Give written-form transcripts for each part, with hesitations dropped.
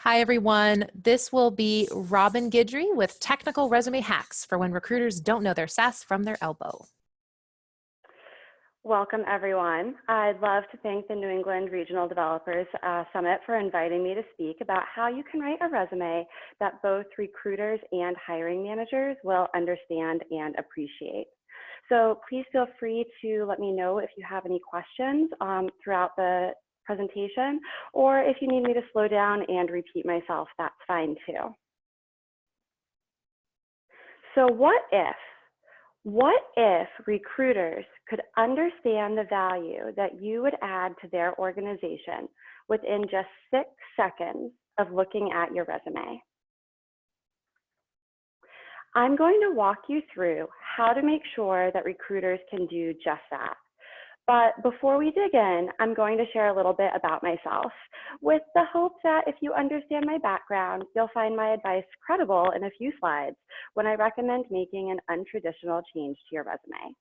Hi, everyone. This will be Robin Guidry with technical resume hacks for when recruiters don't know their SaaS from their elbow. Welcome, everyone. I'd love to thank the New England Regional Developers Summit for inviting me to speak about how you can write a resume that both recruiters and hiring managers will understand and appreciate. So please feel free to let me know if you have any questions throughout the presentation, or if you need me to slow down and repeat myself, that's fine too. So what if recruiters could understand the value that you would add to their organization within just 6 seconds of looking at your resume? I'm going to walk you through how to make sure that recruiters can do just that. But before we dig in, I'm going to share a little bit about myself, with the hope that if you understand my background, you'll find my advice credible in a few slides when I recommend making an untraditional change to your resume.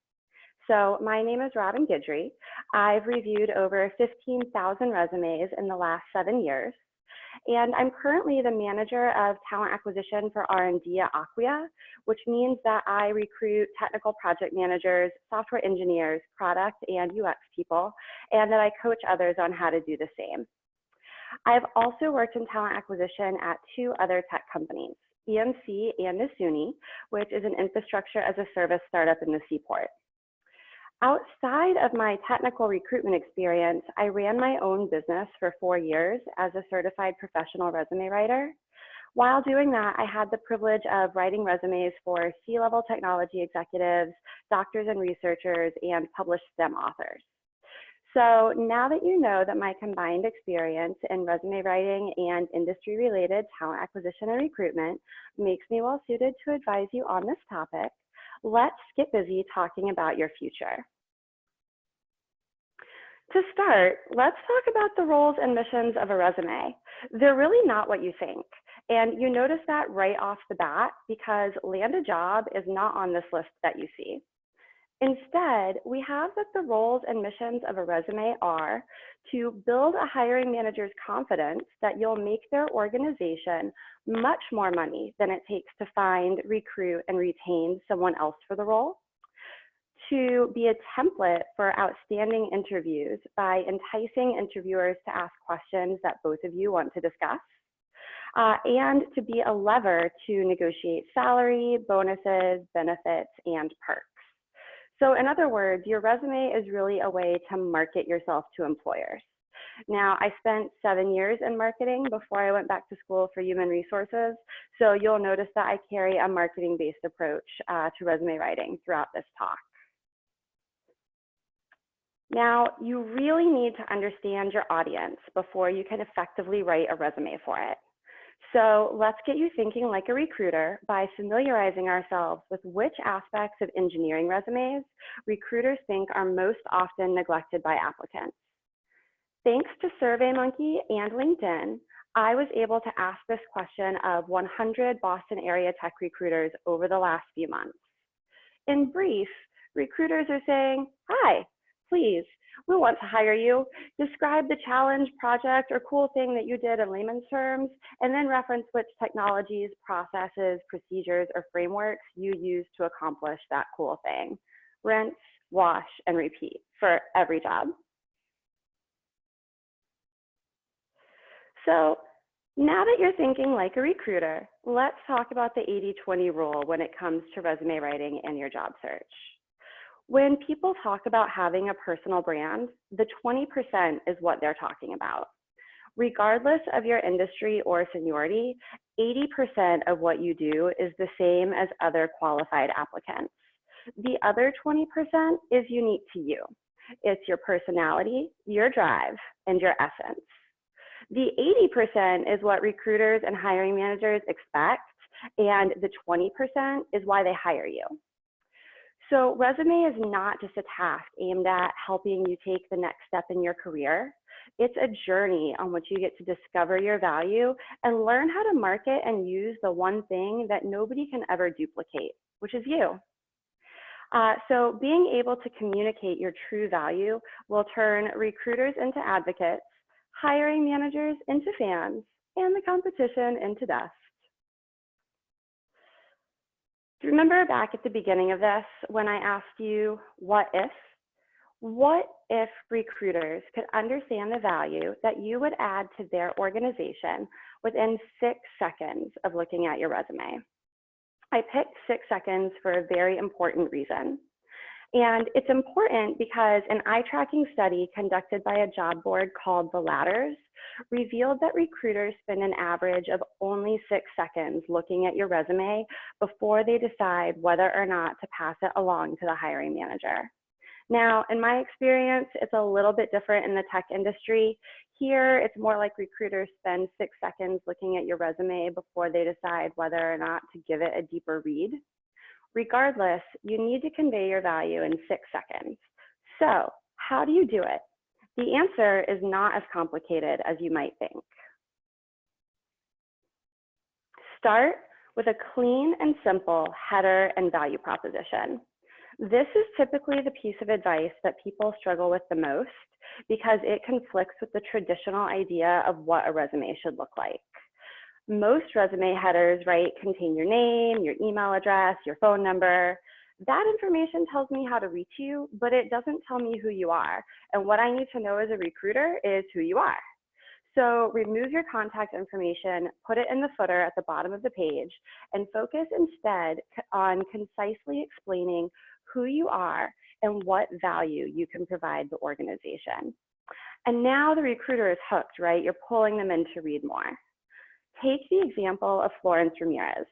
So my name is Robin Guidry. I've reviewed over 15,000 resumes in the last 7 years. And I'm currently the manager of talent acquisition for R&D at Acquia, which means that I recruit technical project managers, software engineers, product and UX people, and that I coach others on how to do the same. I've also worked in talent acquisition at 2 other tech companies, EMC and Nisuni, which is an infrastructure as a service startup in the Seaport. Outside of my technical recruitment experience, I ran my own business for 4 years as a certified professional resume writer. While doing that, I had the privilege of writing resumes for C-level technology executives, doctors and researchers, and published STEM authors. So now that you know that my combined experience in resume writing and industry-related talent acquisition and recruitment makes me well suited to advise you on this topic, let's get busy talking about your future. To start, let's talk about the roles and missions of a resume. They're really not what you think. And you notice that right off the bat because land a job is not on this list that you see. Instead, we have that the roles and missions of a resume are to build a hiring manager's confidence that you'll make their organization much more money than it takes to find, recruit, and retain someone else for the role, to be a template for outstanding interviews by enticing interviewers to ask questions that both of you want to discuss, and to be a lever to negotiate salary, bonuses, benefits, and perks. So in other words, your resume is really a way to market yourself to employers. Now, I spent 7 years in marketing before I went back to school for human resources, so you'll notice that I carry a marketing-based approach to resume writing throughout this talk. Now, you really need to understand your audience before you can effectively write a resume for it. So let's get you thinking like a recruiter by familiarizing ourselves with which aspects of engineering resumes recruiters think are most often neglected by applicants. Thanks to SurveyMonkey and LinkedIn, I was able to ask this question of 100 Boston area tech recruiters over the last few months. In brief, recruiters are saying, "Hi, please, we want to hire you. Describe the challenge, project, or cool thing that you did in layman's terms, and then reference which technologies, processes, procedures, or frameworks you use to accomplish that cool thing." Rinse, wash, and repeat for every job. So now that you're thinking like a recruiter, let's talk about the 80-20 rule when it comes to resume writing and your job search. When people talk about having a personal brand, the 20% is what they're talking about. Regardless of your industry or seniority, 80% of what you do is the same as other qualified applicants. The other 20% is unique to you. It's your personality, your drive, and your essence. The 80% is what recruiters and hiring managers expect, and the 20% is why they hire you. So resume is not just a task aimed at helping you take the next step in your career. It's a journey on which you get to discover your value and learn how to market and use the one thing that nobody can ever duplicate, which is you. So being able to communicate your true value will turn recruiters into advocates, hiring managers into fans, and the competition into dust. Do you remember back at the beginning of this when I asked you, what if? What if recruiters could understand the value that you would add to their organization within 6 seconds of looking at your resume? I picked 6 seconds for a very important reason. And it's important because an eye tracking study conducted by a job board called The Ladders revealed that recruiters spend an average of only 6 seconds looking at your resume before they decide whether or not to pass it along to the hiring manager. Now, in my experience, it's a little bit different in the tech industry. Here, it's more like recruiters spend 6 seconds looking at your resume before they decide whether or not to give it a deeper read. Regardless, you need to convey your value in 6 seconds. So, how do you do it? The answer is not as complicated as you might think. Start with a clean and simple header and value proposition. This is typically the piece of advice that people struggle with the most because it conflicts with the traditional idea of what a resume should look like. Most resume headers, right, contain your name, your email address, your phone number. That information tells me how to reach you, but it doesn't tell me who you are. And what I need to know as a recruiter is who you are. So remove your contact information, put it in the footer at the bottom of the page, and focus instead on concisely explaining who you are and what value you can provide the organization. And now the recruiter is hooked, right? You're pulling them in to read more. Take the example of Florence Ramirez.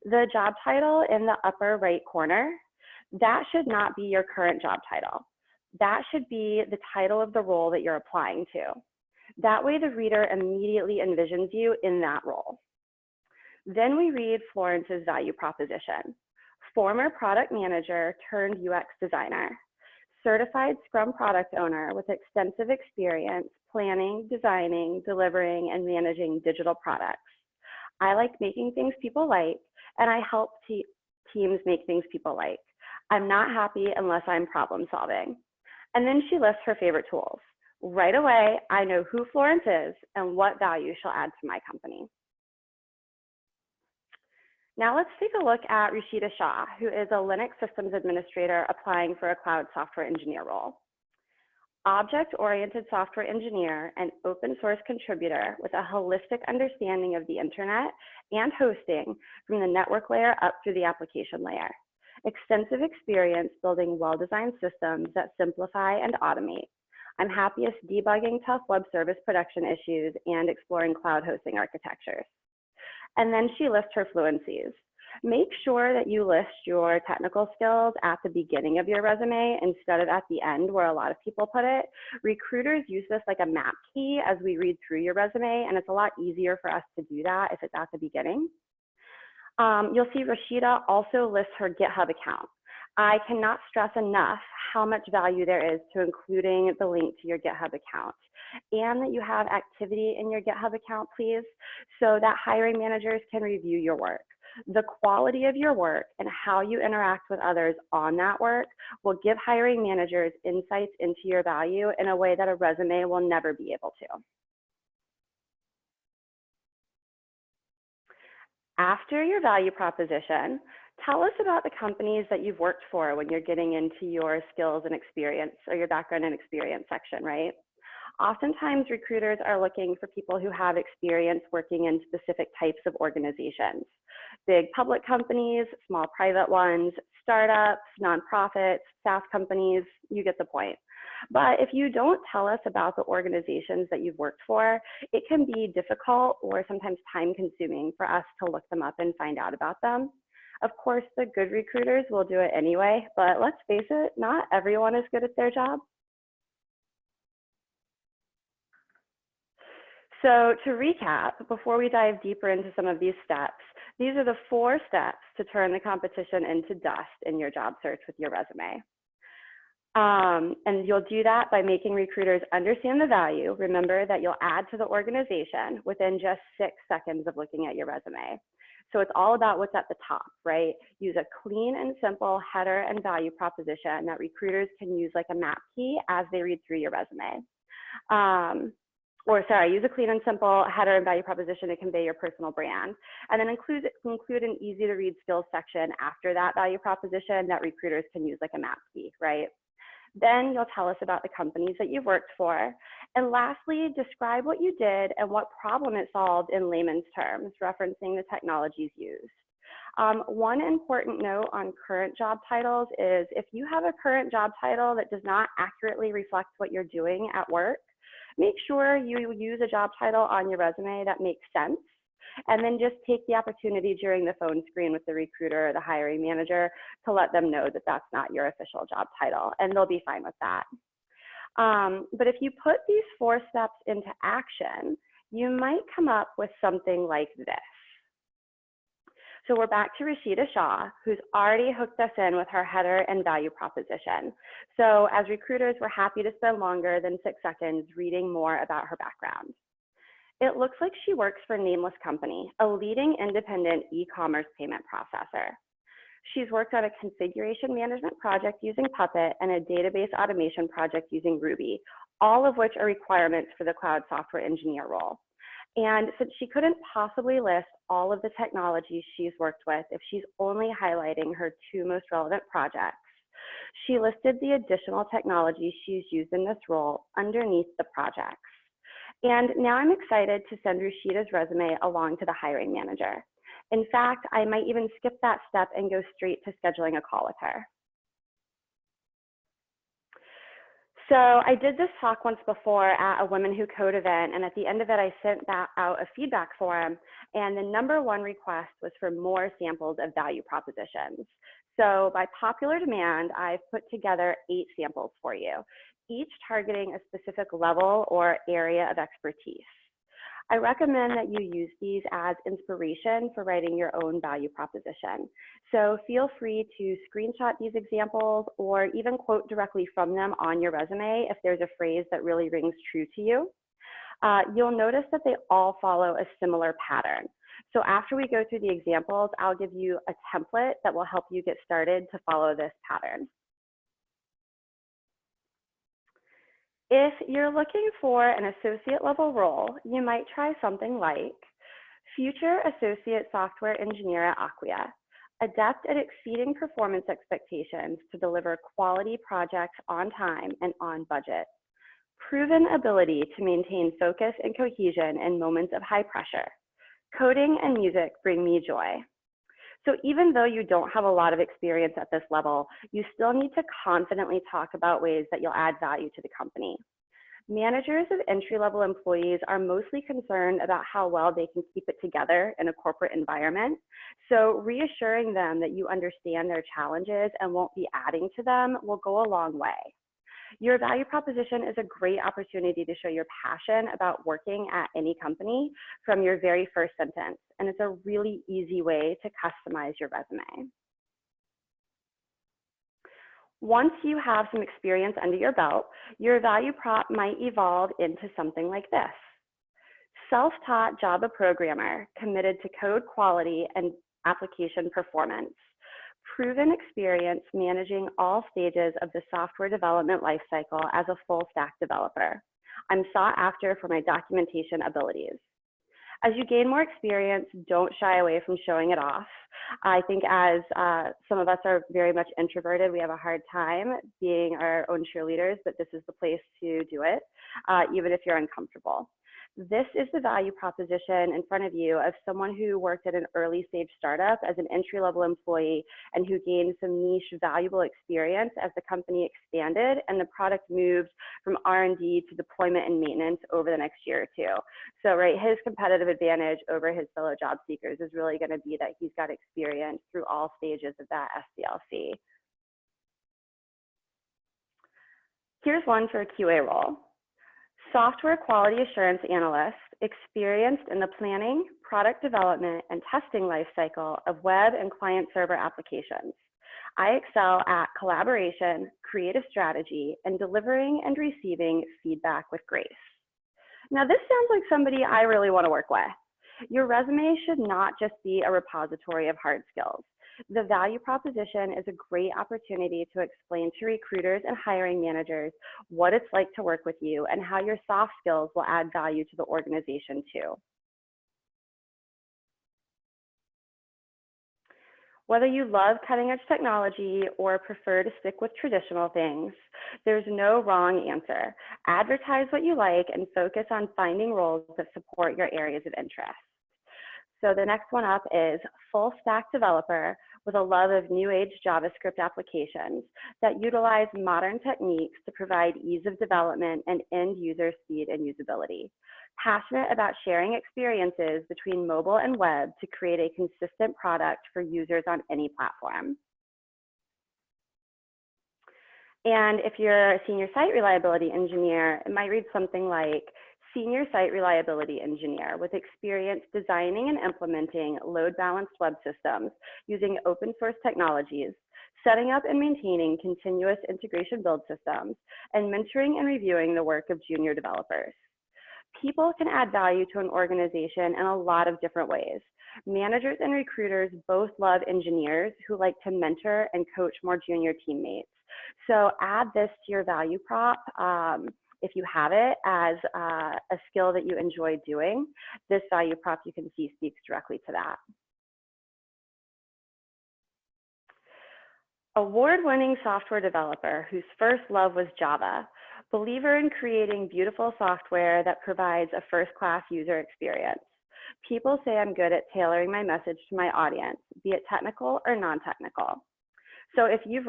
The job title in the upper right corner, that should not be your current job title. That should be the title of the role that you're applying to. That way the reader immediately envisions you in that role. Then we read Florence's value proposition. Former product manager turned UX designer, certified Scrum product owner with extensive experience planning, designing, delivering, and managing digital products. I like making things people like, and I help teams make things people like. I'm not happy unless I'm problem solving. And then she lists her favorite tools. Right away, I know who Florence is and what value she'll add to my company. Now let's take a look at Rashida Shah, who is a Linux systems administrator applying for a cloud software engineer role. Object-oriented software engineer and open source contributor with a holistic understanding of the internet and hosting from the network layer up through the application layer. Extensive experience building well-designed systems that simplify and automate. I'm happiest debugging tough web service production issues and exploring cloud hosting architectures. And then she lists her fluencies. Make sure that you list your technical skills at the beginning of your resume instead of at the end where a lot of people put it. Recruiters use this like a map key as we read through your resume, and it's a lot easier for us to do that if it's at the beginning. You'll see Rashida also lists her GitHub account. I cannot stress enough how much value there is to including the link to your GitHub account and that you have activity in your GitHub account, please, so that hiring managers can review your work. The quality of your work and how you interact with others on that work will give hiring managers insights into your value in a way that a resume will never be able to. After your value proposition, tell us about the companies that you've worked for when you're getting into your skills and experience or your background and experience section, right? Oftentimes, recruiters are looking for people who have experience working in specific types of organizations. Big public companies, small private ones, startups, nonprofits, SaaS companies, you get the point. But if you don't tell us about the organizations that you've worked for, it can be difficult or sometimes time-consuming for us to look them up and find out about them. Of course, the good recruiters will do it anyway, but let's face it, not everyone is good at their job. So to recap, before we dive deeper into some of these steps, these are the 4 steps to turn the competition into dust in your job search with your resume. And you'll do that by making recruiters understand the value. Remember that you'll add to the organization within just 6 seconds of looking at your resume. So it's all about what's at the top, right? Use a clean and simple header and value proposition that recruiters can use like a map key as they read through your resume. use a clean and simple header and value proposition to convey your personal brand. And then include an easy to read skills section after that value proposition that recruiters can use like a map key, right? Then you'll tell us about the companies that you've worked for. And lastly, describe what you did and what problem it solved in layman's terms, referencing the technologies used. One important note on current job titles is if you have a current job title that does not accurately reflect what you're doing at work, make sure you use a job title on your resume that makes sense. And then just take the opportunity during the phone screen with the recruiter or the hiring manager to let them know that that's not your official job title, and they'll be fine with that. But if you put these 4 steps into action, you might come up with something like this. So we're back to Rashida Shah, who's already hooked us in with her header and value proposition. So as recruiters, we're happy to spend longer than 6 seconds reading more about her background. It looks like she works for Nameless Company, a leading independent e-commerce payment processor. She's worked on a configuration management project using Puppet and a database automation project using Ruby, all of which are requirements for the cloud software engineer role. And since she couldn't possibly list all of the technologies she's worked with if she's only highlighting her 2 most relevant projects, she listed the additional technologies she's used in this role underneath the projects. And now I'm excited to send Rashida's resume along to the hiring manager. In fact, I might even skip that step and go straight to scheduling a call with her. So I did this talk once before at a Women Who Code event, and at the end of it, I sent out a feedback form, and the #1 request was for more samples of value propositions. So by popular demand, I've put together 8 samples for you, each targeting a specific level or area of expertise. I recommend that you use these as inspiration for writing your own value proposition. So feel free to screenshot these examples or even quote directly from them on your resume if there's a phrase that really rings true to you. You'll notice that they all follow a similar pattern. So after we go through the examples, I'll give you a template that will help you get started to follow this pattern. If you're looking for an associate level role, you might try something like Future Associate Software Engineer at Acquia, adept at exceeding performance expectations to deliver quality projects on time and on budget, proven ability to maintain focus and cohesion in moments of high pressure, coding and music bring me joy. So even though you don't have a lot of experience at this level, you still need to confidently talk about ways that you'll add value to the company. Managers of entry-level employees are mostly concerned about how well they can keep it together in a corporate environment. So reassuring them that you understand their challenges and won't be adding to them will go a long way. Your value proposition is a great opportunity to show your passion about working at any company from your very first sentence, and it's a really easy way to customize your resume. Once you have some experience under your belt, your value prop might evolve into something like this. Self-taught Java programmer committed to code quality and application performance. Proven experience managing all stages of the software development lifecycle as a full stack developer. I'm sought after for my documentation abilities. As you gain more experience, don't shy away from showing it off. I think as some of us are very much introverted, we have a hard time being our own cheerleaders, but this is the place to do it, even if you're uncomfortable. This is the value proposition in front of you of someone who worked at an early stage startup as an entry-level employee and who gained some niche valuable experience as the company expanded and the product moved from R&D to deployment and maintenance over the next year or 2. So right, his competitive advantage over his fellow job seekers is really going to be that he's got experience through all stages of that SDLC. Here's one for a QA role. Software quality assurance analyst, experienced in the planning, product development, and testing lifecycle of web and client server applications. I excel at collaboration, creative strategy, and delivering and receiving feedback with grace. Now, this sounds like somebody I really want to work with. Your resume should not just be a repository of hard skills. The value proposition is a great opportunity to explain to recruiters and hiring managers what it's like to work with you and how your soft skills will add value to the organization too. Whether you love cutting-edge technology or prefer to stick with traditional things, there's no wrong answer. Advertise what you like and focus on finding roles that support your areas of interest. So the next one up is full stack developer with a love of new age JavaScript applications that utilize modern techniques to provide ease of development and end user speed and usability. Passionate about sharing experiences between mobile and web to create a consistent product for users on any platform. And if you're a senior site reliability engineer, it might read something like senior site reliability engineer with experience designing and implementing load balanced web systems using open source technologies, setting up and maintaining continuous integration build systems, and mentoring and reviewing the work of junior developers. People can add value to an organization in a lot of different ways. Managers and recruiters both love engineers who like to mentor and coach more junior teammates. So add this to your value prop if you have it as a skill that you enjoy doing. This value prop you can see speaks directly to that. Award-winning software developer whose first love was Java. Believer in creating beautiful software that provides a first-class user experience. People say I'm good at tailoring my message to my audience, be it technical or non-technical. So if you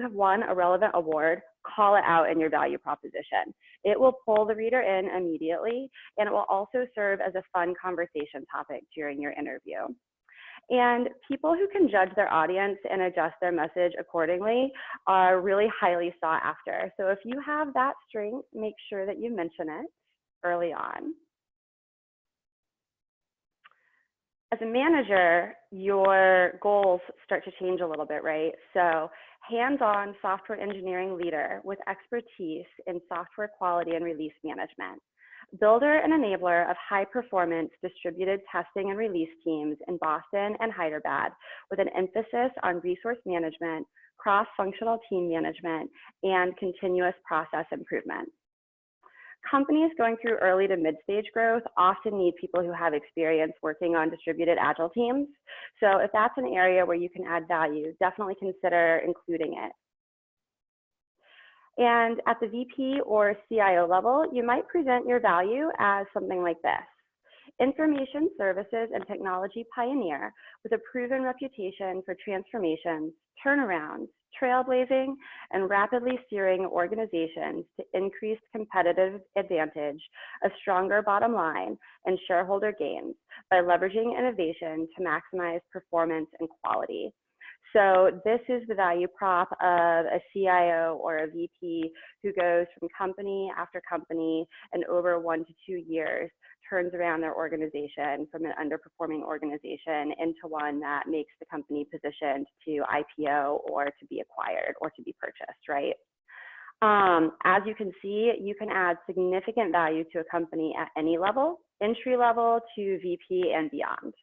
have won a relevant award, call it out in your value proposition. It will pull the reader in immediately, and it will also serve as a fun conversation topic during your interview. And people who can judge their audience and adjust their message accordingly are really highly sought after. So if you have that strength, make sure that you mention it early on. As a manager, your goals start to change a little bit, right? So hands-on software engineering leader with expertise in software quality and release management. Builder and enabler of high-performance distributed testing and release teams in Boston and Hyderabad with an emphasis on resource management, cross-functional team management, and continuous process improvement. Companies going through early to mid-stage growth often need people who have experience working on distributed agile teams. So if that's an area where you can add value, definitely consider including it. And at the VP or CIO level, you might present your value as something like this. Information services and technology pioneer with a proven reputation for transformations, turnarounds, trailblazing, and rapidly steering organizations to increased competitive advantage, a stronger bottom line, and shareholder gains by leveraging innovation to maximize performance and quality. So this is the value prop of a CIO or a VP who goes from company after company and over 1 to 2 years turns around their organization from an underperforming organization into one that makes the company positioned to IPO or to be acquired or to be purchased, right? As you can see, you can add significant value to a company at any level, entry level to VP and beyond.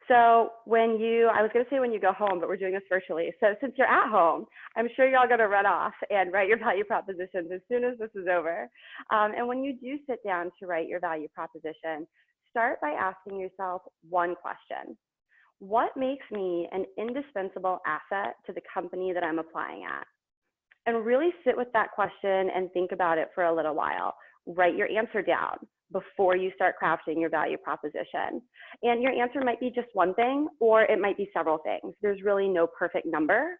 So I was going to say when you go home, but we're doing this virtually. So since you're at home, I'm sure you're all going to run off and write your value propositions as soon as this is over. And when you do sit down to write your value proposition, start by asking yourself one question. What makes me an indispensable asset to the company that I'm applying at? And really sit with that question and think about it for a little while. Write your answer down before you start crafting your value proposition. And your answer might be just one thing, or it might be several things. There's really no perfect number.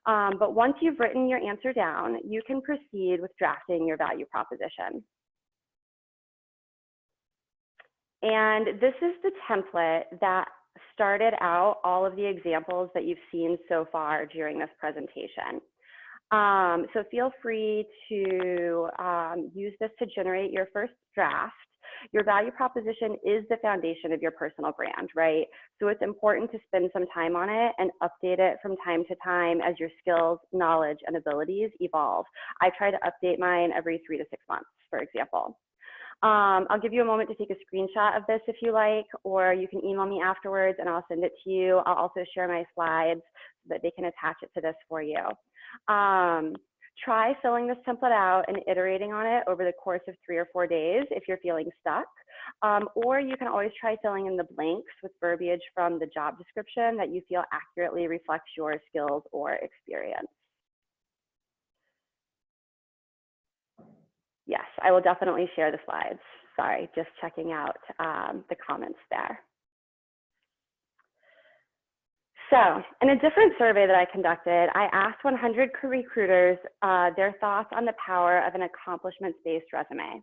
But once you've written your answer down, you can proceed with drafting your value proposition. And this is the template that started out all of the examples that you've seen so far during this presentation. So feel free to use this to generate your first draft. Your value proposition is the foundation of your personal brand, right? So it's important to spend some time on it and update it from time to time as your skills, knowledge, and abilities evolve. I try to update mine every 3 to 6 months, for example. I'll give you a moment to take a screenshot of this if you like, or you can email me afterwards and I'll send it to you. I'll also share my slides so that they can attach it to this for you. Try filling this template out and iterating on it over the course of 3 or 4 days if you're feeling stuck. Or you can always try filling in the blanks with verbiage from the job description that you feel accurately reflects your skills or experience. Yes, I will definitely share the slides. Sorry, just checking out the comments there. So in a different survey that I conducted, I asked 100 recruiters their thoughts on the power of an accomplishments-based resume.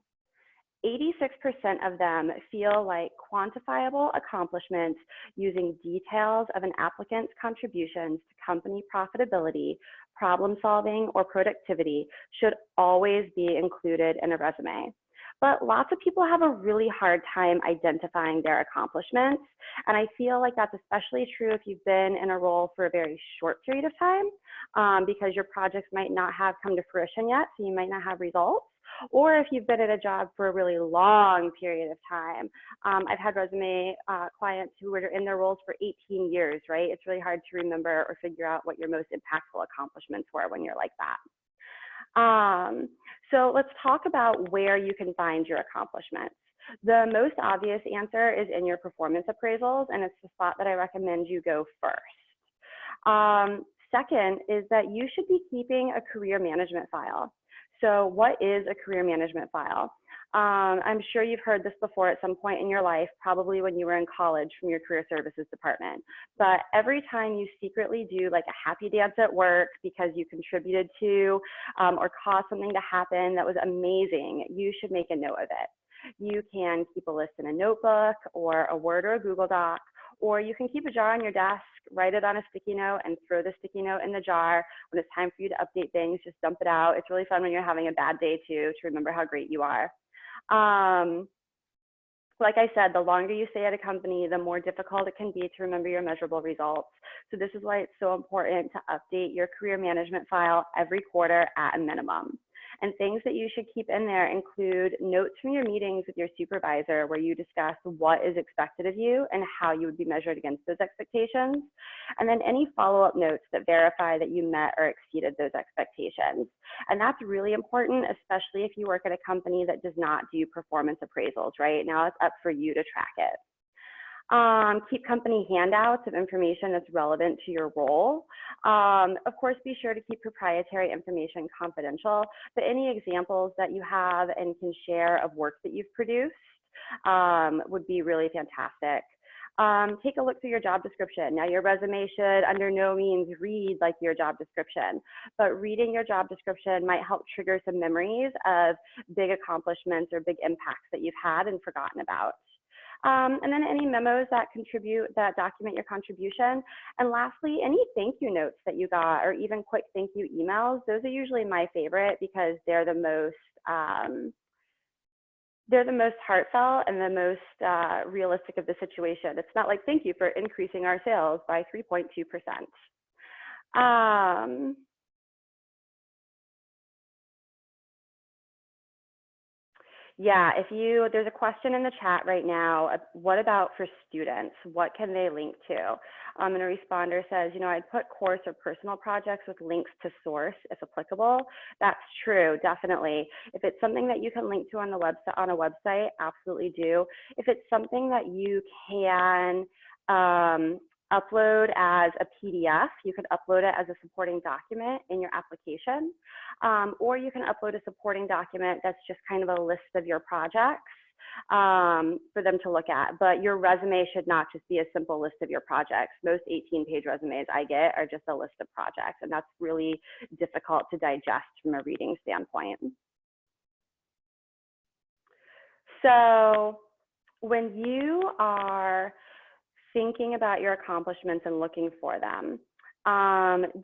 86% of them feel like quantifiable accomplishments using details of an applicant's contributions to company profitability, problem solving, or productivity should always be included in a resume. But lots of people have a really hard time identifying their accomplishments. And I feel like that's especially true if you've been in a role for a very short period of time, because your projects might not have come to fruition yet, so you might not have results. Or if you've been at a job for a really long period of time. I've had resume clients who were in their roles for 18 years, right? It's really hard to remember or figure out what your most impactful accomplishments were when you're like that. So let's talk about where you can find your accomplishments. The most obvious answer is in your performance appraisals, and it's the spot that I recommend you go first. Second is that you should be keeping a career management file. So what is a career management file? I'm sure you've heard this before at some point in your life, probably when you were in college from your career services department. But every time you secretly do like a happy dance at work because you contributed to or caused something to happen that was amazing, you should make a note of it. You can keep a list in a notebook or a Word or a Google Doc, or you can keep a jar on your desk, write it on a sticky note and throw the sticky note in the jar. When it's time for you to update things, just dump it out. It's really fun when you're having a bad day too, to remember how great you are. Like I said, the longer you stay at a company, the more difficult it can be to remember your measurable results. So this is why it's so important to update your career management file every quarter at a minimum. And things that you should keep in there include notes from your meetings with your supervisor where you discuss what is expected of you and how you would be measured against those expectations. And then any follow-up notes that verify that you met or exceeded those expectations. And that's really important, especially if you work at a company that does not do performance appraisals, right? Now it's up for you to track it. Keep company handouts of information that's relevant to your role. Of course, be sure to keep proprietary information confidential, but any examples that you have and can share of work that you've produced would be really fantastic. Take a look through your job description. Now, your resume should under no means read like your job description, but reading your job description might help trigger some memories of big accomplishments or big impacts that you've had and forgotten about. And then any memos that document your contribution. And lastly, any thank you notes that you got or even quick thank you emails. Those are usually my favorite because they're the most heartfelt and the most realistic of the situation. It's not like, thank you for increasing our sales by 3.2%. Yeah, there's a question in the chat right now, what about for students? What can they link to? And a responder says, I'd put course or personal projects with links to source if applicable. That's true, definitely. If it's something that you can link to on a website, absolutely do. If it's something that you can upload as a PDF, you could upload it as a supporting document in your application, or you can upload a supporting document that's just kind of a list of your projects for them to look at. But your resume should not just be a simple list of your projects. Most 18-page resumes I get are just a list of projects, and that's really difficult to digest from a reading standpoint. So when you are thinking about your accomplishments and looking for them,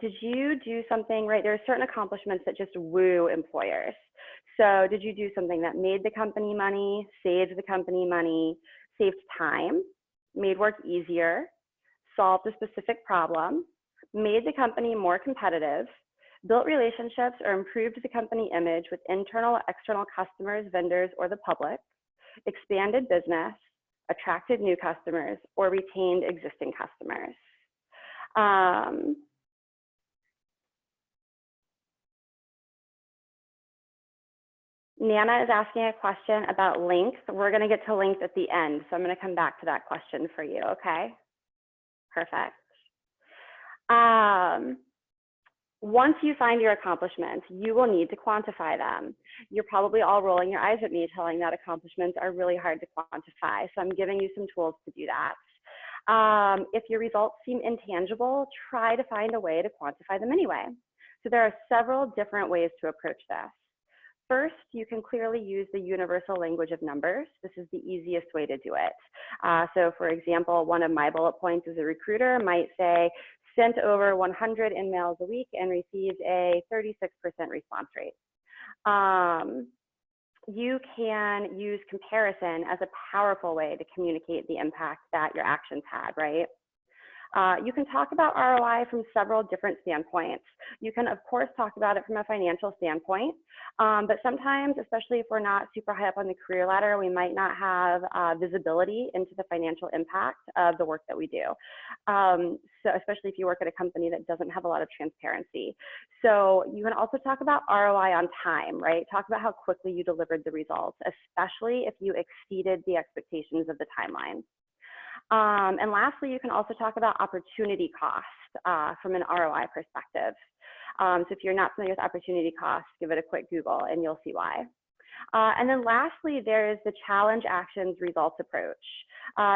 did you do something, right? There are certain accomplishments that just woo employers. So did you do something that made the company money, saved the company money, saved time, made work easier, solved a specific problem, made the company more competitive, built relationships or improved the company image with internal or external customers, vendors, or the public, expanded business, attracted new customers, or retained existing customers. Nana is asking a question about length. We're going to get to length at the end, so I'm going to come back to that question for you, okay? Perfect. Once you find your accomplishments, you will need to quantify them. You're probably all rolling your eyes at me telling that accomplishments are really hard to quantify, so I'm giving you some tools to do that. If your results seem intangible, try to find a way to quantify them anyway. So there are several different ways to approach this. First, you can clearly use the universal language of numbers. This is the easiest way to do it. So for example, one of my bullet points as a recruiter might say, sent over 100 emails a week and received a 36% response rate. You can use comparison as a powerful way to communicate the impact that your actions had, right? You can talk about ROI from several different standpoints. You can, of course, talk about it from a financial standpoint, but sometimes, especially if we're not super high up on the career ladder, we might not have visibility into the financial impact of the work that we do. So especially if you work at a company that doesn't have a lot of transparency. So you can also talk about ROI on time, right? Talk about how quickly you delivered the results, especially if you exceeded the expectations of the timeline. And lastly, you can also talk about opportunity cost from an ROI perspective. So if you're not familiar with opportunity cost, give it a quick Google and you'll see why. And then lastly, there is the challenge actions results approach.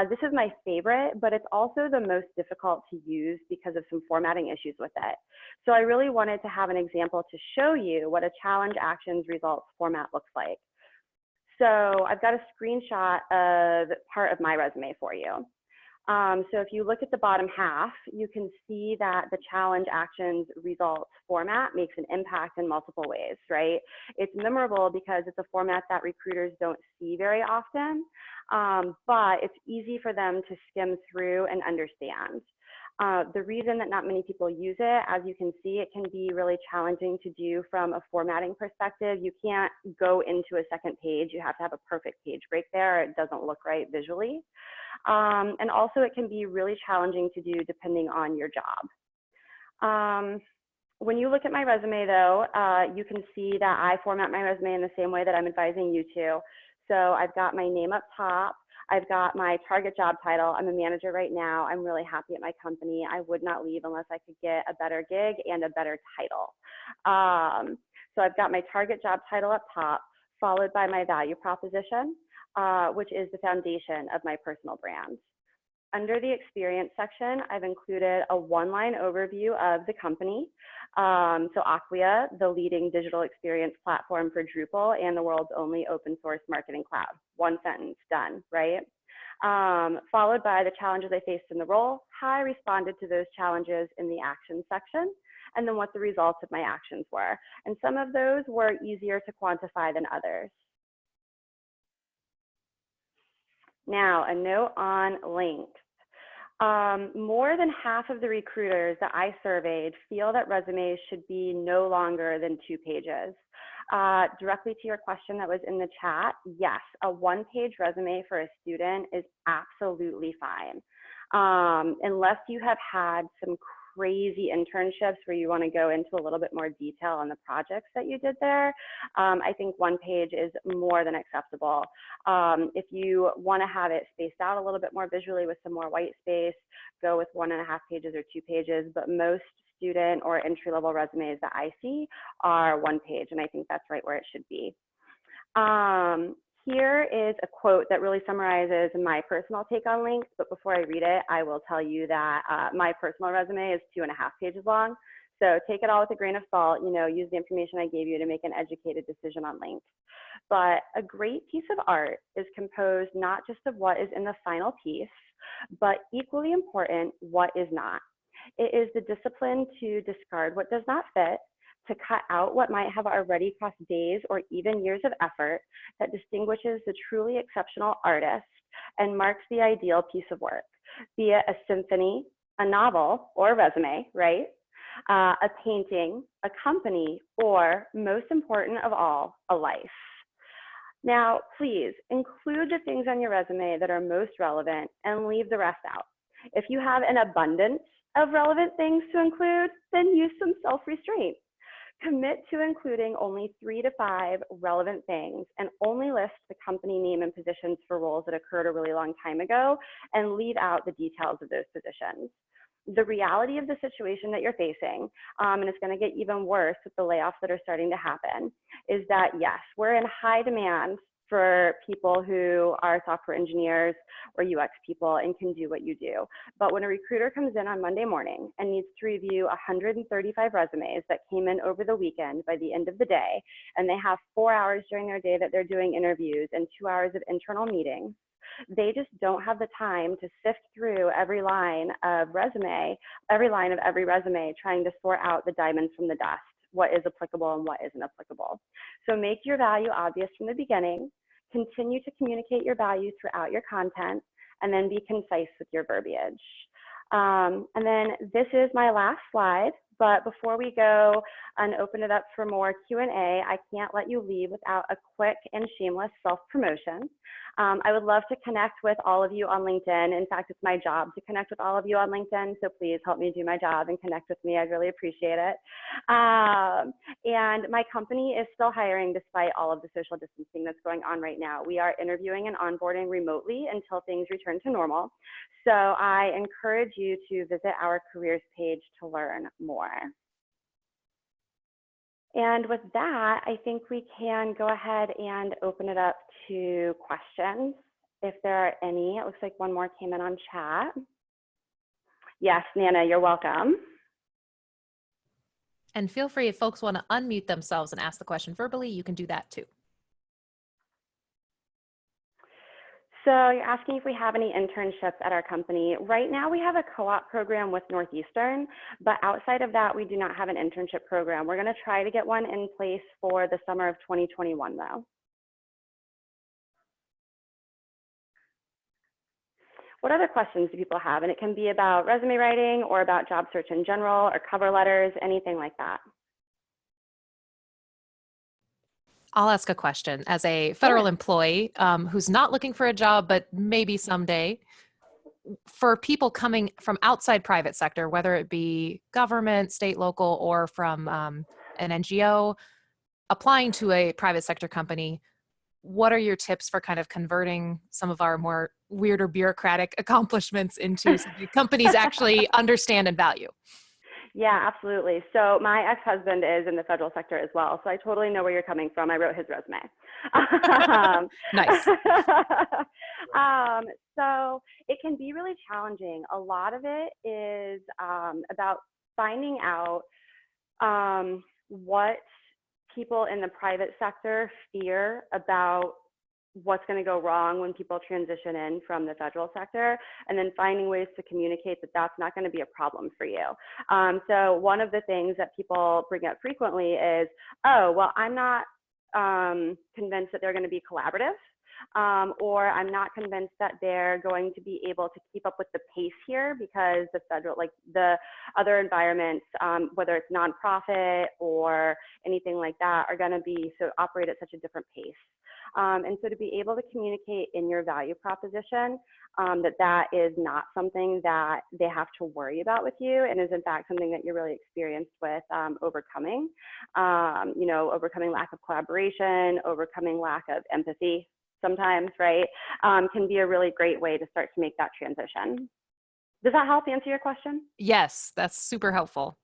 This is my favorite, but it's also the most difficult to use because of some formatting issues with it. So I really wanted to have an example to show you what a challenge actions results format looks like. So I've got a screenshot of part of my resume for you. So if you look at the bottom half, you can see that the challenge actions results format makes an impact in multiple ways, right? It's memorable because it's a format that recruiters don't see very often, but it's easy for them to skim through and understand. The reason that not many people use it, as you can see, it can be really challenging to do from a formatting perspective. You can't go into a second page. You have to have a perfect page break there. It doesn't look right visually. And also it can be really challenging to do depending on your job. When you look at my resume though, you can see that I format my resume in the same way that I'm advising you to. So I've got my name up top. I've got my target job title. I'm a manager right now. I'm really happy at my company. I would not leave unless I could get a better gig and a better title. So I've got my target job title up top, followed by my value proposition, which is the foundation of my personal brand. Under the experience section, I've included a one-line overview of the company. So Acquia, the leading digital experience platform for Drupal and the world's only open source marketing cloud. One sentence, done, right? Followed by the challenges I faced in the role, how I responded to those challenges in the action section, and then what the results of my actions were. And some of those were easier to quantify than others. Now, a note on length. More than half of the recruiters that I surveyed feel that resumes should be no longer than 2 pages. Directly to your question that was in the chat, yes, a 1-page resume for a student is absolutely fine. Unless you have had some crazy internships where you want to go into a little bit more detail on the projects that you did there, I think 1 page is more than acceptable. If you want to have it spaced out a little bit more visually with some more white space, go with 1.5 pages or 2 pages, but most student or entry-level resumes that I see are 1 page, and I think that's right where it should be. Here is a quote that really summarizes my personal take on length, but before I read it, I will tell you that my personal resume is 2.5 pages long. So take it all with a grain of salt, you know, use the information I gave you to make an educated decision on length. But a great piece of art is composed not just of what is in the final piece, but equally important, what is not. It is the discipline to discard what does not fit, to cut out what might have already cost days or even years of effort, that distinguishes the truly exceptional artist and marks the ideal piece of work, be it a symphony, a novel, or a resume, right? A painting, a company, or most important of all, a life. Now, please include the things on your resume that are most relevant and leave the rest out. If you have an abundance of relevant things to include, then use some self-restraint. Commit to including only 3 to 5 relevant things and only list the company name and positions for roles that occurred a really long time ago and leave out the details of those positions. The reality of the situation that you're facing, and it's going to get even worse with the layoffs that are starting to happen, is that yes, we're in high demand for people who are software engineers or UX people and can do what you do. But when a recruiter comes in on Monday morning and needs to review 135 resumes that came in over the weekend by the end of the day, and they have 4 hours during their day that they're doing interviews and 2 hours of internal meetings, they just don't have the time to sift through every line of every resume, trying to sort out the diamonds from the dust, what is applicable and what isn't applicable. So make your value obvious from the beginning, continue to communicate your value throughout your content, and then be concise with your verbiage. And then this is my last slide, but before we go and open it up for more Q&A, I can't let you leave without a quick and shameless self-promotion. I would love to connect with all of you on LinkedIn. In fact, it's my job to connect with all of you on LinkedIn, so please help me do my job and connect with me. I'd really appreciate it. And my company is still hiring despite all of the social distancing that's going on right now. We are interviewing and onboarding remotely until things return to normal. So I encourage you to visit our careers page to learn more. And with that, I think we can go ahead and open it up to questions, if there are any. It looks like one more came in on chat. Yes, Nana, you're welcome. And feel free, if folks want to unmute themselves and ask the question verbally, you can do that too. So you're asking if we have any internships at our company. Right now we have a co-op program with Northeastern, but outside of that, we do not have an internship program. We're going to try to get one in place for the summer of 2021 though. What other questions do people have? And it can be about resume writing or about job search in general or cover letters, anything like that. I'll ask a question. As a federal employee who's not looking for a job, but maybe someday, for people coming from outside private sector, whether it be government, state, local, or from an NGO, applying to a private sector company, what are your tips for kind of converting some of our more weirder bureaucratic accomplishments into something companies actually understand and value? Yeah, absolutely. So my ex-husband is in the federal sector as well, so I totally know where you're coming from. I wrote his resume. Nice. So it can be really challenging. A lot of it is about finding out what people in the private sector fear about what's going to go wrong when people transition in from the federal sector, and then finding ways to communicate that that's not going to be a problem for you. So one of the things that people bring up frequently is, oh, well, I'm not convinced that they're going to be collaborative, or I'm not convinced that they're going to be able to keep up with the pace here because the federal, like the other environments, whether it's nonprofit or anything like that, are going to be operate at such a different pace. And so to be able to communicate in your value proposition that is not something that they have to worry about with you, and is in fact something that you're really experienced with overcoming, overcoming lack of collaboration, overcoming lack of empathy sometimes, right, can be a really great way to start to make that transition. Does that help answer your question? Yes, that's super helpful.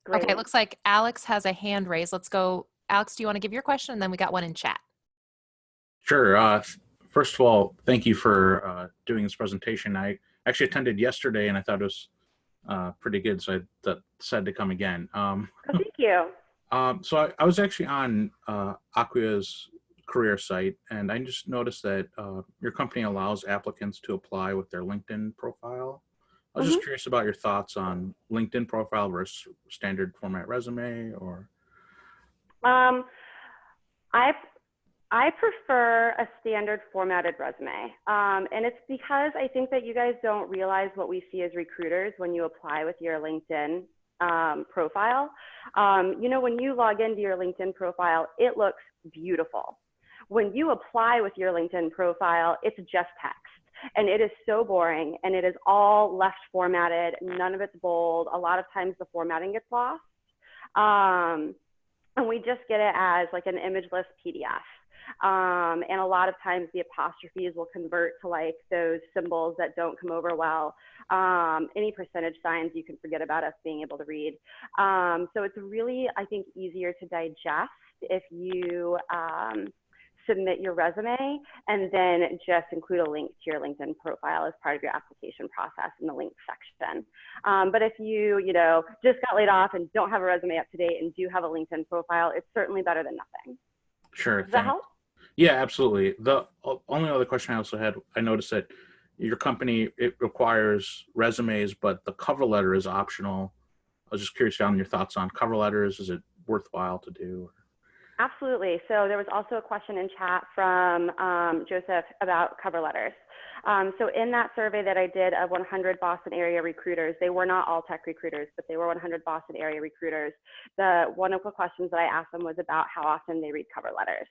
Great. Okay, it looks like Alex has a hand raised. Let's go. Alex, do you want to give your question? And then we got one in chat. Sure. First of all, thank you for doing this presentation. I actually attended yesterday and I thought it was pretty good, so I decided to come again. Oh, thank you. So I was actually on Acquia's career site, and I just noticed that your company allows applicants to apply with their LinkedIn profile. I was just curious about your thoughts on LinkedIn profile versus standard format resume, or? I prefer a standard formatted resume. And it's because I think that you guys don't realize what we see as recruiters when you apply with your LinkedIn profile. When you log into your LinkedIn profile, it looks beautiful. when you apply with your LinkedIn profile, it's just text. And it is so boring, and it is all left formatted. None of it's bold. A lot of times the formatting gets lost. And we just get it as like an imageless PDF. And a lot of times the apostrophes will convert to like those symbols that don't come over well. Any percentage signs you can forget about us being able to read. So it's really, I think, easier to digest if you submit your resume and then just include a link to your LinkedIn profile as part of your application process in the link section. But if you, just got laid off and don't have a resume up to date and do have a LinkedIn profile, it's certainly better than nothing. Sure. Does that help? Yeah, absolutely. The only other question I also had, I noticed that your company, it requires resumes, but the cover letter is optional. I was just curious on your thoughts on cover letters. Is it worthwhile to do? Absolutely. So there was also a question in chat from Joseph about cover letters. So in that survey that I did of 100 Boston area recruiters, they were not all tech recruiters, but they were 100 Boston area recruiters. One of the questions that I asked them was about how often they read cover letters.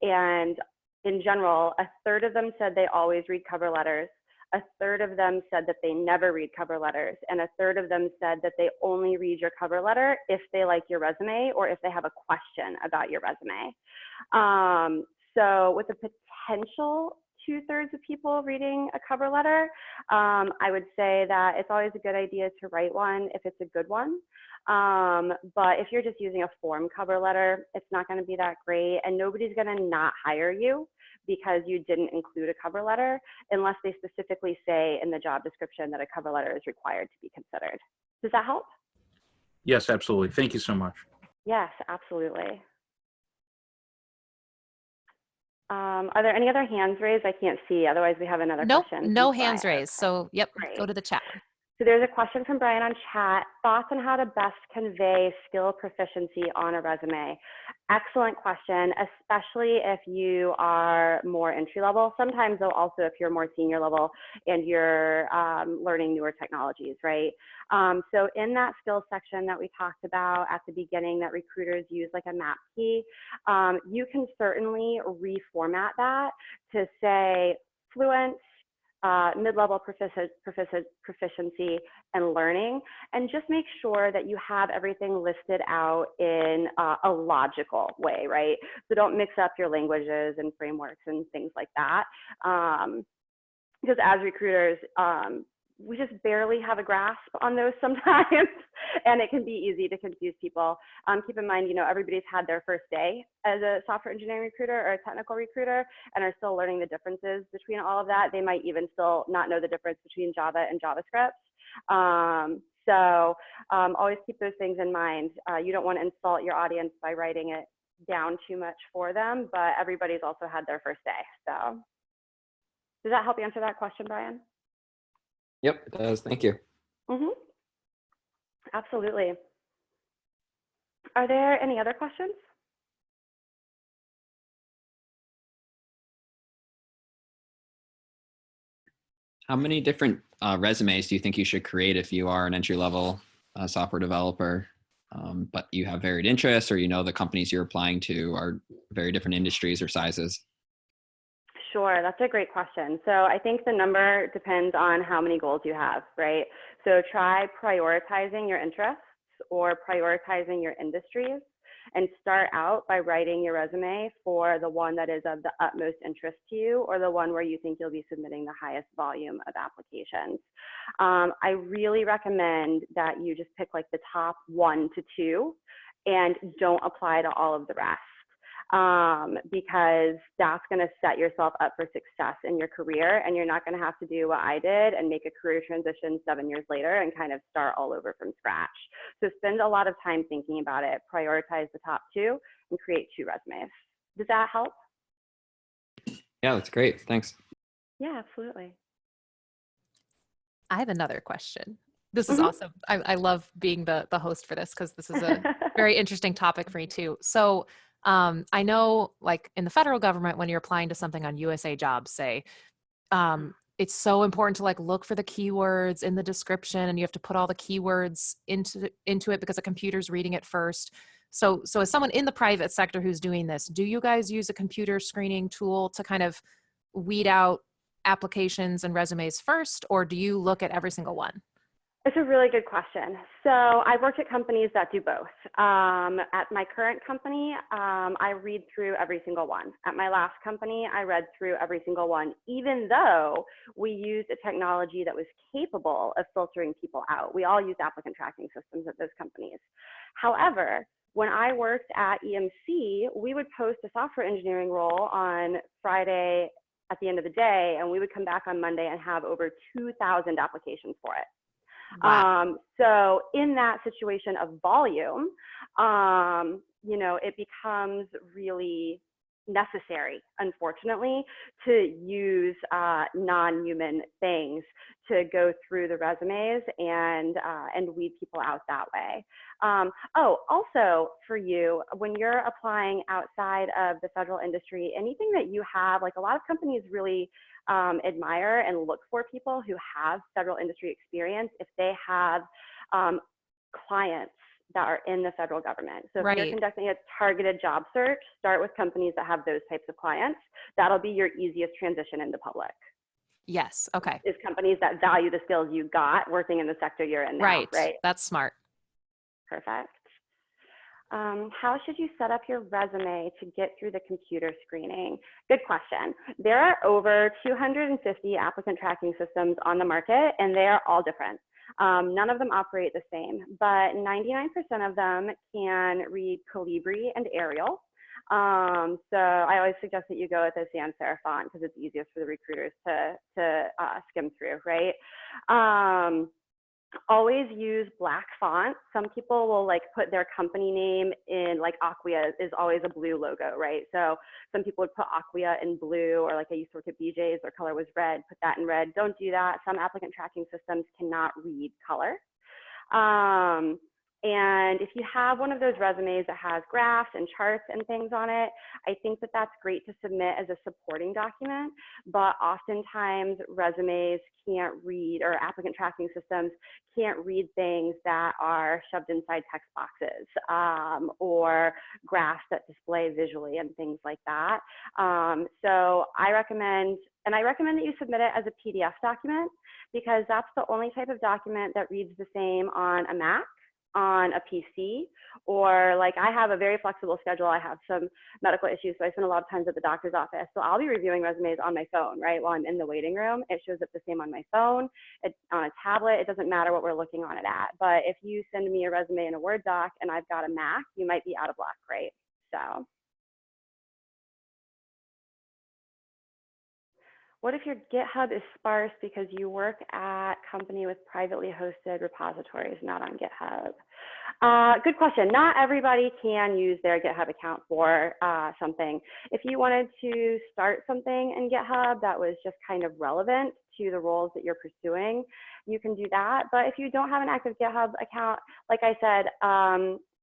And in general, a third of them said they always read cover letters. A third of them said that they never read cover letters, and a third of them said that they only read your cover letter if they like your resume or if they have a question about your resume. So with the potential 2/3 of people reading a cover letter, I would say that it's always a good idea to write one if it's a good one. But if you're just using a form cover letter, it's not going to be that great, and nobody's going to not hire you because you didn't include a cover letter unless they specifically say in the job description that a cover letter is required to be considered. Does that help? Yes, absolutely. Thank you so much. Yes, absolutely. Are there any other hands raised? I can't see. Otherwise, we have another question. No hands raised. So, yep, Great. go to the chat. So there's a question from Brian on chat. Thoughts on how to best convey skill proficiency on a resume? Excellent question, especially if you are more entry level. Sometimes though also if you're more senior level and you're learning newer technologies, right? So in that skills section that we talked about at the beginning that recruiters use like a map key, you can certainly reformat that to say fluent, mid-level proficiency and learning, and just make sure that you have everything listed out in a logical way, right? So don't mix up your languages and frameworks and things like that. Because as recruiters, we just barely have a grasp on those sometimes, and it can be easy to confuse people. Keep in mind, everybody's had their first day as a software engineering recruiter or a technical recruiter and are still learning the differences between all of that. They might even still not know the difference between Java and JavaScript. So always keep those things in mind. You don't want to insult your audience by writing it down too much for them, but everybody's also had their first day. So does that help you answer that question, Brian? Yep, it does. Thank you. Mm-hmm. Absolutely. Are there any other questions? How many different resumes do you think you should create if you are an entry-level software developer, but you have varied interests, or the companies you're applying to are very different industries or sizes? Sure, that's a great question. So I think the number depends on how many goals you have, right? So try prioritizing your interests or prioritizing your industries, and start out by writing your resume for the one that is of the utmost interest to you, or the one where you think you'll be submitting the highest volume of applications. I really recommend that you just pick like the top 1 to 2 and don't apply to all of the rest. Because that's going to set yourself up for success in your career, and you're not going to have to do what I did and make a career transition 7 years later and kind of start all over from scratch. So spend a lot of time thinking about it, prioritize the top 2, and create 2 resumes. Does that help? Yeah, that's great. Thanks. Yeah, absolutely. I have another question. This is awesome. I love being the host for this because this is a very interesting topic for me too. So I know like in the federal government, when you're applying to something on USA Jobs, say, it's so important to like look for the keywords in the description, and you have to put all the keywords into it because the computer's reading it first. So as someone in the private sector who's doing this, do you guys use a computer screening tool to kind of weed out applications and resumes first, or do you look at every single one? It's a really good question. So I've worked at companies that do both. At my current company, I read through every single one. At my last company, I read through every single one, even though we used a technology that was capable of filtering people out. We all use applicant tracking systems at those companies. However, when I worked at EMC, we would post a software engineering role on Friday at the end of the day, and we would come back on Monday and have over 2,000 applications for it. Wow. So in that situation of volume, you know, it becomes really necessary, unfortunately, to use non-human things to go through the resumes and weed people out that way. Oh, also for you, when you're applying outside of the federal industry, anything that you have, like a lot of companies really admire and look for people who have federal industry experience if they have clients that are in the federal government. So if you're conducting a targeted job search, start with companies that have those types of clients. That'll be your easiest transition into public. Yes. Okay. Is companies that value the skills you got working in the sector you're in now, right? That's smart. Perfect. How should you set up your resume to get through the computer screening? Good question. There are over 250 applicant tracking systems on the market, and they are all different. None of them operate the same, but 99% of them can read Calibri and Arial. So I always suggest that you go with a sans serif font because it's easiest for the recruiters to skim through, right? Always use black font. Some people will like put their company name in, like Acquia is always a blue logo, right? So some people would put Acquia in blue, or like I used to work at BJ's, their color was red, put that in red. Don't do that. Some applicant tracking systems cannot read color. And if you have one of those resumes that has graphs and charts and things on it, I think that that's great to submit as a supporting document, but oftentimes resumes can't read, or applicant tracking systems can't read things that are shoved inside text boxes or graphs that display visually and things like that. So I recommend that you submit it as a PDF document, because that's the only type of document that reads the same on a Mac, on a PC, or like I have a very flexible schedule. I have some medical issues, so I spend a lot of times at the doctor's office. So I'll be reviewing resumes on my phone, right? While I'm in the waiting room, it shows up the same on my phone, on a tablet. It doesn't matter what we're looking on it at. But if you send me a resume in a Word doc and I've got a Mac, you might be out of luck, right? So. What if your GitHub is sparse because you work at a company with privately hosted repositories, not on GitHub? Good question. Not everybody can use their GitHub account for something. If you wanted to start something in GitHub that was just kind of relevant to the roles that you're pursuing, you can do that. But if you don't have an active GitHub account, like I said,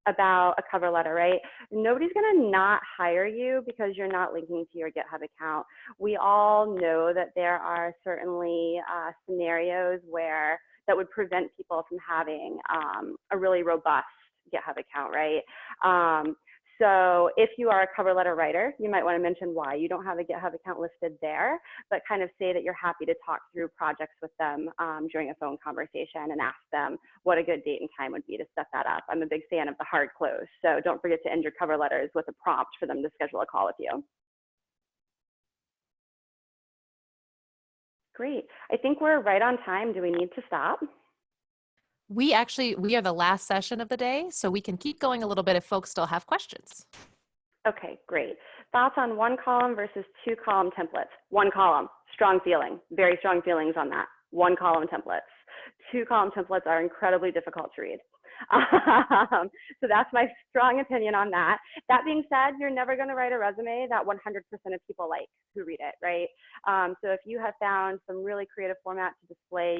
about a cover letter, right? Nobody's gonna not hire you because you're not linking to your GitHub account. We all know that there are certainly scenarios where that would prevent people from having a really robust GitHub account, right? So if you are a cover letter writer, you might want to mention why you don't have a GitHub account listed there, but kind of say that you're happy to talk through projects with them during a phone conversation, and ask them what a good date and time would be to set that up. I'm a big fan of the hard close, so don't forget to end your cover letters with a prompt for them to schedule a call with you. Great. I think we're right on time. Do we need to stop? We are the last session of the day, so we can keep going a little bit if folks still have questions. Okay, great. Thoughts on one column versus two column templates? One column, strong feeling, very strong feelings on that. One column templates. Two column templates are incredibly difficult to read. So that's my strong opinion on that. That being said, you're never going to write a resume that 100% of people like who read it, right? So if you have found some really creative format to display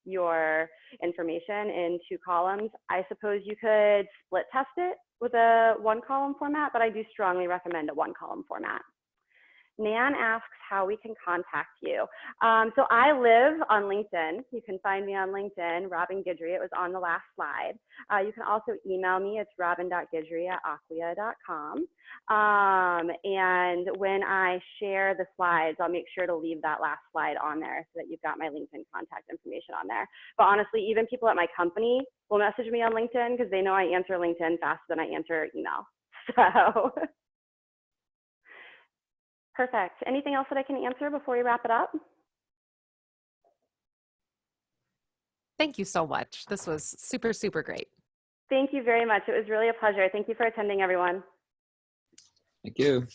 your information in two columns, I suppose you could split test it with a one column format, but I do strongly recommend a one column format. Nan asks how we can contact you. So I live on LinkedIn. You can find me on LinkedIn, Robin Guidry. It was on the last slide. You can also email me. It's robin.guidry@acquia.com. And when I share the slides, I'll make sure to leave that last slide on there so that you've got my LinkedIn contact information on there. But honestly, even people at my company will message me on LinkedIn because they know I answer LinkedIn faster than I answer email. So perfect. Anything else that I can answer before we wrap it up? Thank you so much. This was super, super great. Thank you very much. It was really a pleasure. Thank you for attending, everyone. Thank you.